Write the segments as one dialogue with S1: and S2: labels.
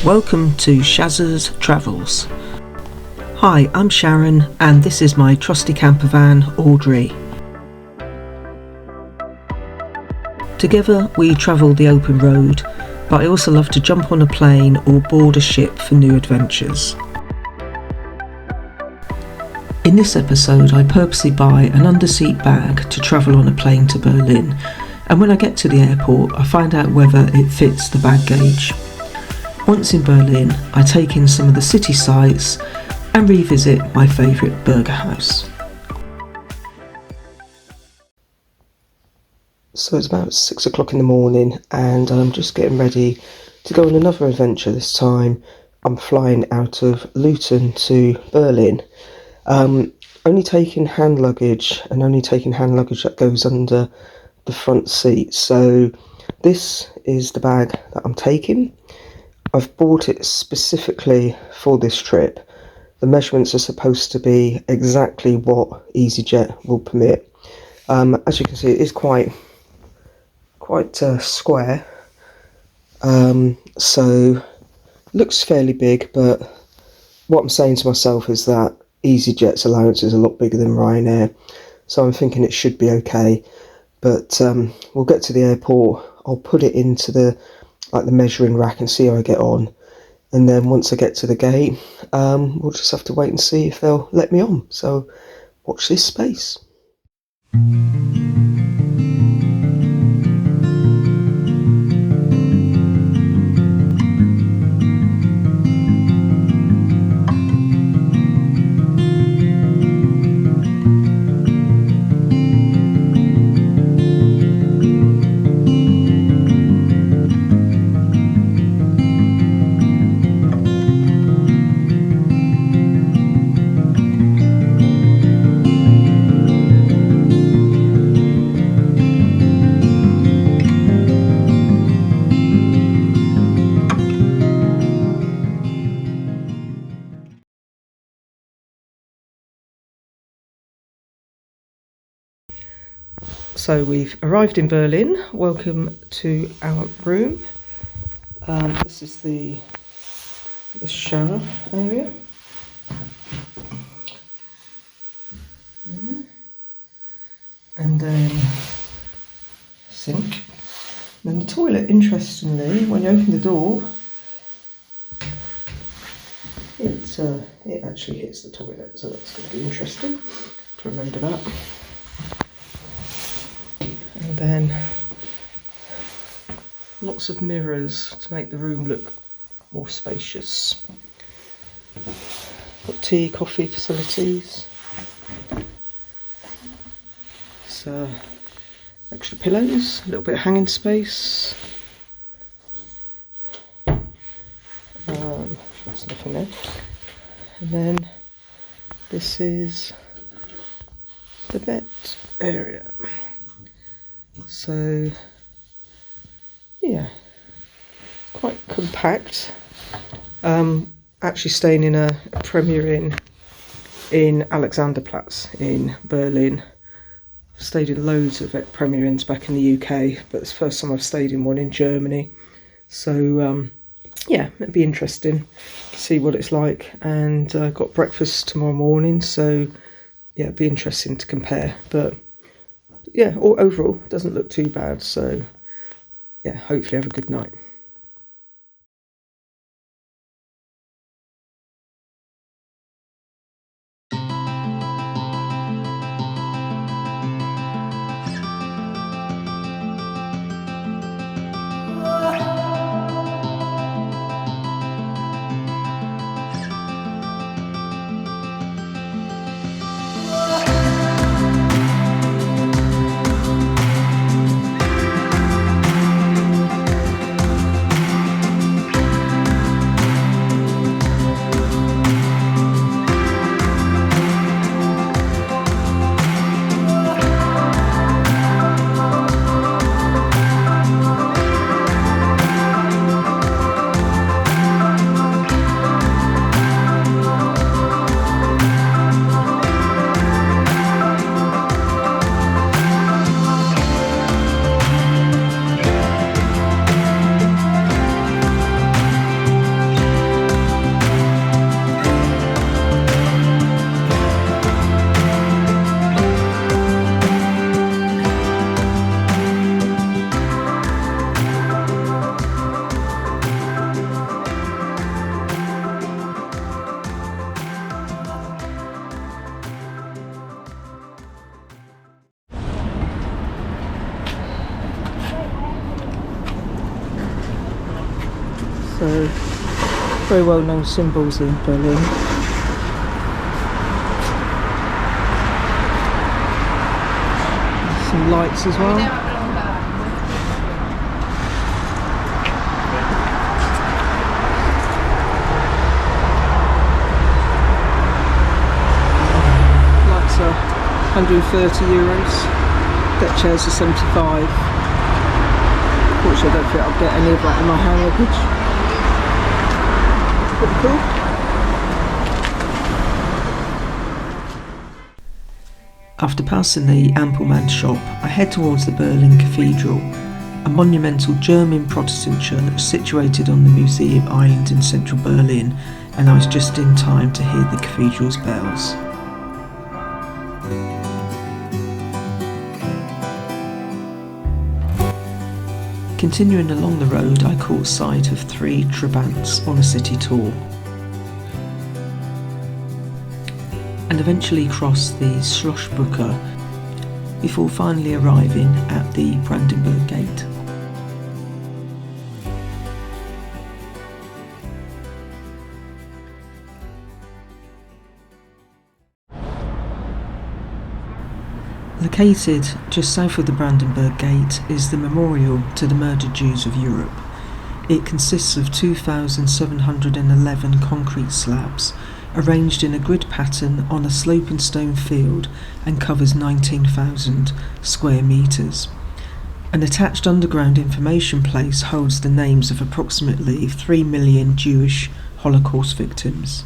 S1: Welcome to Shazza's Travels. Hi, I'm Sharon and this is my trusty camper van, Audrey. Together we travel the open road, but I also love to jump on a plane or board a ship for new adventures. In this episode I purposely buy an underseat bag to travel on a plane to Berlin, and when I get to the airport I find out whether it fits the bag gauge. Once in Berlin, I take in some of the city sights and revisit my favourite burger house. So it's about 6 o'clock in the morning and I'm just getting ready to go on another adventure. This time I'm flying out of Luton to Berlin. Only taking hand luggage that goes under the front seat. So this is the bag that I'm taking. I've bought it specifically for this trip. The measurements are supposed to be exactly what EasyJet will permit. As you can see, it is quite square. So looks fairly big, but what I'm saying to myself is that EasyJet's allowance is a lot bigger than Ryanair, so I'm thinking it should be okay. But we'll get to the airport. I'll put it into the measuring rack and see how I get on, and then once I get to the gate we'll just have to wait and see if they'll let me on, so watch this space. So we've arrived in Berlin. Welcome to our room. This is the shower area. And then sink. And then the toilet, interestingly, when you open the door, it actually hits the toilet, so that's going to be interesting to remember that. And then lots of mirrors to make the room look more spacious. Got tea, coffee facilities. So extra pillows, a little bit of hanging space. There's nothing there. And then this is the bed area. So yeah, quite compact. Actually staying in a Premier Inn in Alexanderplatz in Berlin. I've stayed in loads of Premier Inns back in the UK, but it's the first time I've stayed in one in Germany. So yeah, it'd be interesting to see what it's like. And got breakfast tomorrow morning, so yeah, it'd be interesting to compare. But yeah, overall, doesn't look too bad. So yeah, hopefully have a good night. So very well known symbols in Berlin. Some lights as well. Lights are 130 euros. Deck chairs are 75. Unfortunately, I don't think I'll get any of that in my hand luggage. Pretty cool. After passing the Ampelmann shop, I head towards the Berlin Cathedral, a monumental German Protestant church situated on the Museum Island in central Berlin, and I was just in time to hear the cathedral's bells. Continuing along the road, I caught sight of 3 Trabants on a city tour, and eventually crossed the Schlossbrücke before finally arriving at the Brandenburg Gate. Located just south of the Brandenburg Gate is the memorial to the murdered Jews of Europe. It consists of 2,711 concrete slabs arranged in a grid pattern on a sloping stone field and covers 19,000 square metres. An attached underground information place holds the names of approximately 3 million Jewish Holocaust victims.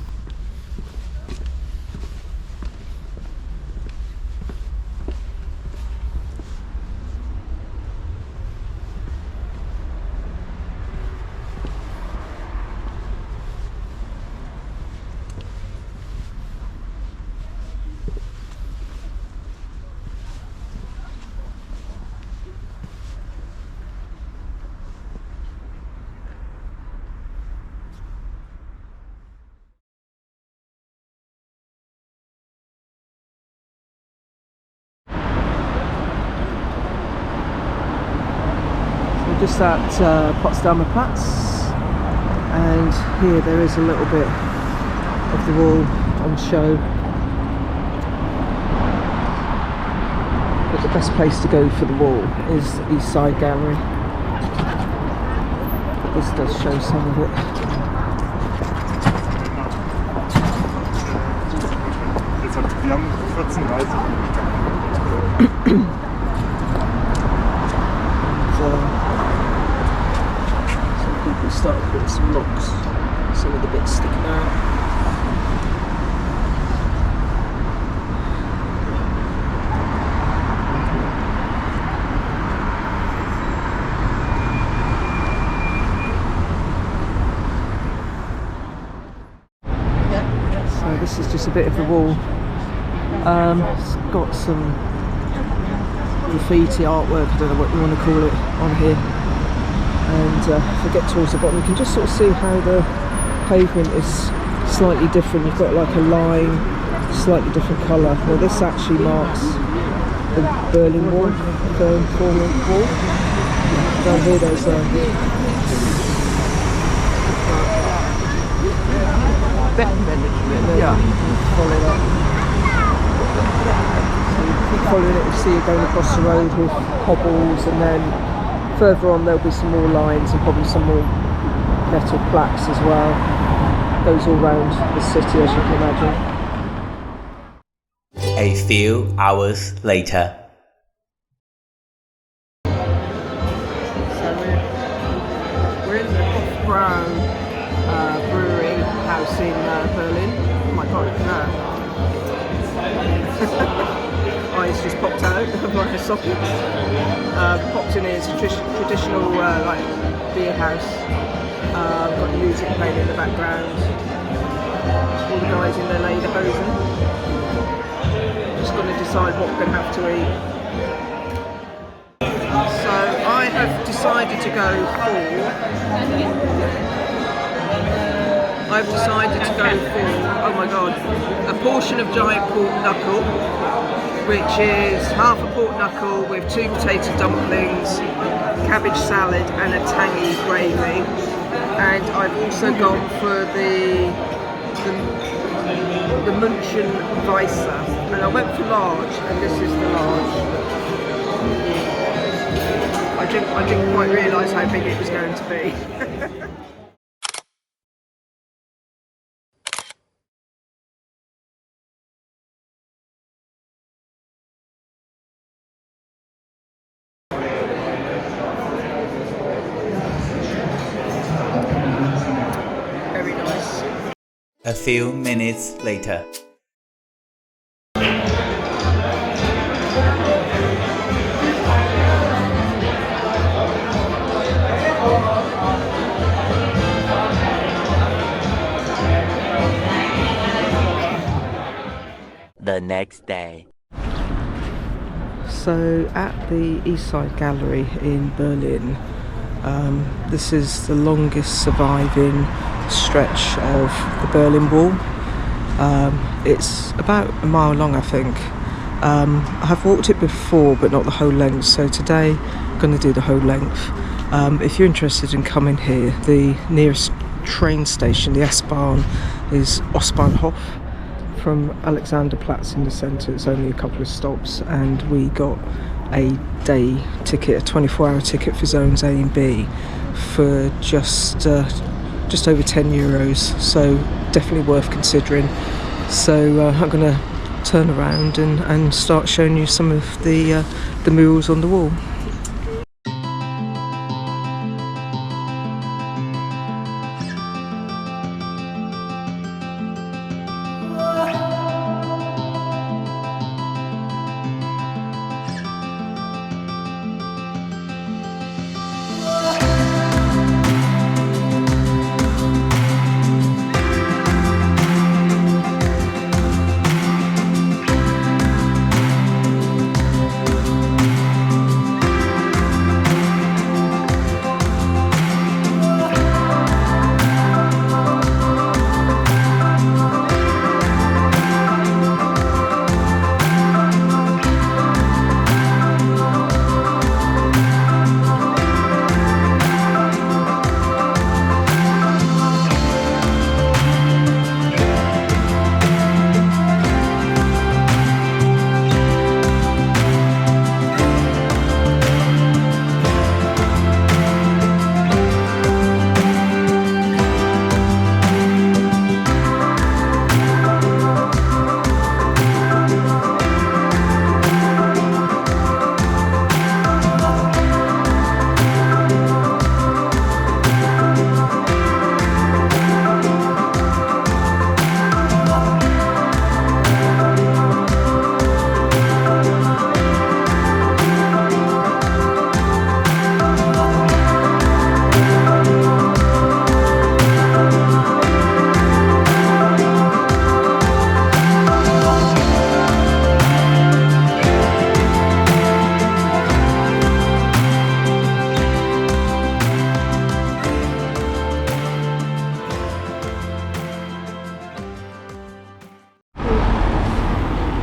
S1: Just at Potsdamer Platz, and here there is a little bit of the wall on show, but the best place to go for the wall is the East Side Gallery. But this does show some of it. People started putting some locks, some of the bits sticking out. So this is just a bit of the wall. It's got some graffiti artwork, I don't know what you want to call it, on here. And if I get towards the bottom, you can just sort of see how the pavement is slightly different. You've got like a line, slightly different colour. Well, this actually marks the Berlin Wall, the former wall. Down here there's a yeah, you can follow that. So you keep following it, you see it going across the road with cobbles, and then further on there'll be some more lines and probably some more metal plaques as well. Goes all round the city, as you can imagine.
S2: A few hours later.
S1: So we're in the Hofbrau brewery house in Berlin. Oh my god, look at that. Eyes just popped out of like a socket. Popped in here, it's a traditional like beer house. Got the music playing in the background. All the guys in their lederhosen. Just going to decide what we're going to have to eat. So I have decided to go for. I've decided to go for, oh my god, a portion of giant pork knuckle, which is half a pork knuckle with 2 potato dumplings, cabbage salad and a tangy gravy. and I've also gone for the München Weisse, and I went for large, and this is the large. I didn't quite realise how big it was going to be. Very nice.
S2: A few minutes later. The next day.
S1: So at the East Side Gallery in Berlin, this is the longest surviving stretch of the Berlin Wall. It's about a mile long, I think. I have walked it before, but not the whole length, so today I'm going to do the whole length. If you're interested in coming here, the nearest train station, the S-Bahn, is Ostbahnhof. From Alexanderplatz in the centre, it's only a couple of stops, and we got a day ticket, a 24-hour ticket for zones A and B for just over €10, so definitely worth considering. So I'm going to turn around and start showing you some of the murals on the wall.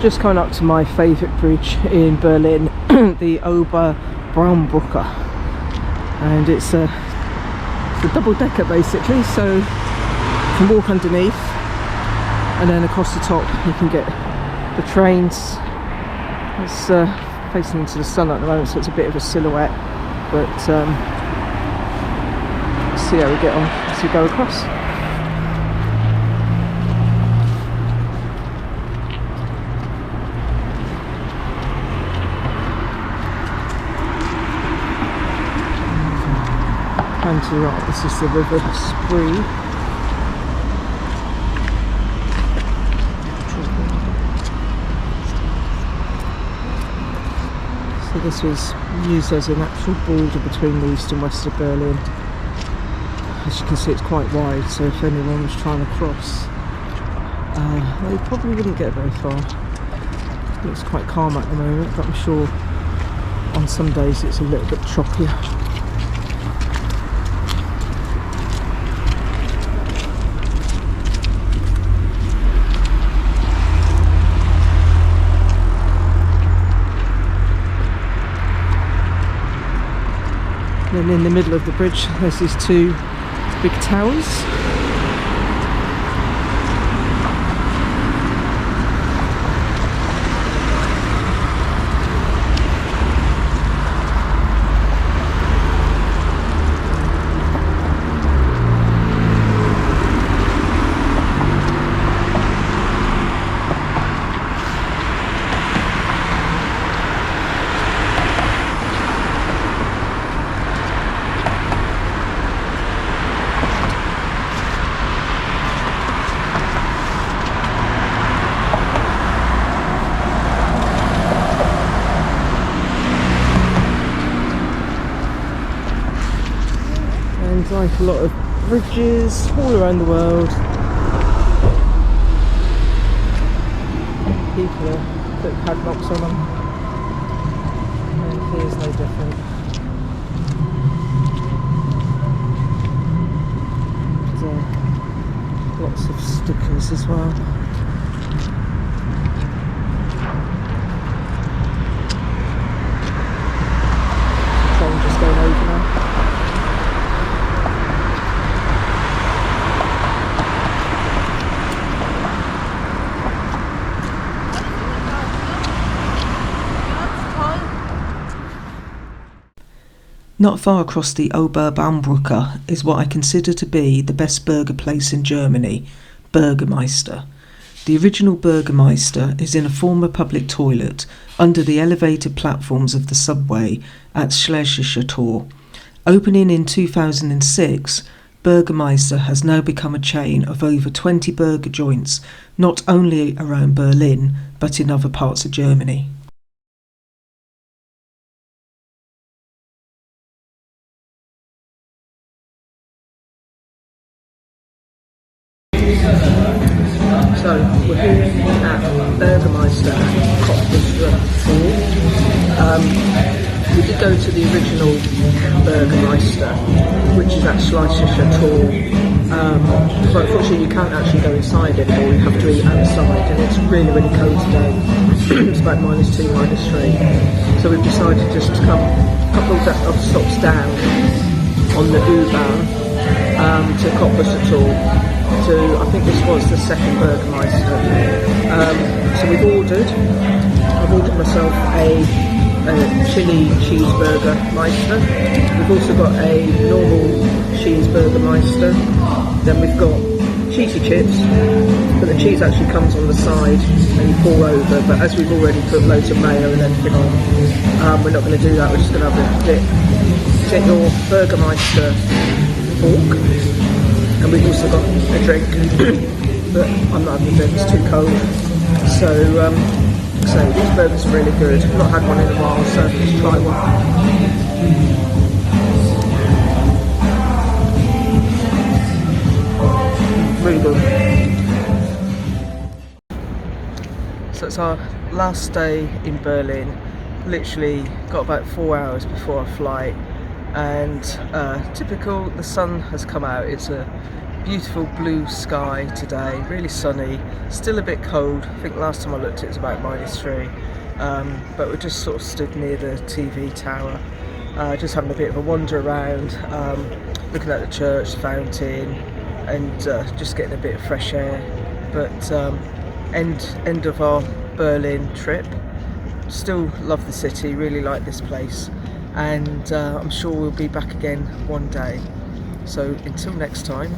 S1: Just coming up to my favourite bridge in Berlin, the Oberbraumbrücke, and it's a double-decker basically, so you can walk underneath and then across the top you can get the trains. It's facing into the sun at the moment, so it's a bit of a silhouette, but let's see how we get on as we go across. And to the right, this is the River Spree. So this was used as an actual border between the east and west of Berlin. As you can see, it's quite wide, so if anyone was trying to cross, they probably wouldn't get very far. It looks quite calm at the moment, but I'm sure on some days it's a little bit choppier. Then in the middle of the bridge there's these two big towers. Like a lot of bridges all around the world. People are putting padlocks on them, and here's no different. And, lots of stickers as well. The train just going over now. Not far across the Oberbaumbrücke is what I consider to be the best burger place in Germany, Bürgermeister. The original Bürgermeister is in a former public toilet under the elevated platforms of the subway at Schlesische Tor. Opening in 2006, Bürgermeister has now become a chain of over 20 burger joints, not only around Berlin, but in other parts of Germany. So we're here at Bürgermeister We did go to the original Bürgermeister, which is at Schlesische Tor, but unfortunately you can't actually go inside anymore, you have to eat outside, and it's really, really cold today. It's about -2, -3. So we've decided just to come a couple of stops down on the U-Bahn to Koppenstadt. I think this was the second Bürgermeister. So I've ordered myself a chili cheeseburger Meister. We've also got a normal cheeseburger Meister. Then we've got cheesy chips, but the cheese actually comes on the side and you pour over, but as we've already put loads of mayo and everything on, we're not going to do that, we're just going to have a dip. Get your Bürgermeister fork. And we've also got a drink, but I'm not having a drink, it's too cold. So these burgers are really good. I've not had one in a while, so let's try one. Really good. So it's our last day in Berlin. Literally got about 4 hours before our flight. And typical, the sun has come out. It's a beautiful blue sky today, really sunny, still a bit cold. I think last time I looked it was about -3, but we just sort of stood near the TV tower, just having a bit of a wander around, looking at the church, the fountain, and just getting a bit of fresh air. But end of our Berlin trip. Still love the city, really like this place, and I'm sure we'll be back again one day. So until next time.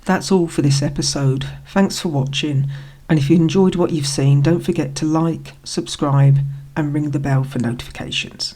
S1: That's all for this episode. Thanks for watching, and if you enjoyed what you've seen, don't forget to like, subscribe and ring the bell for notifications.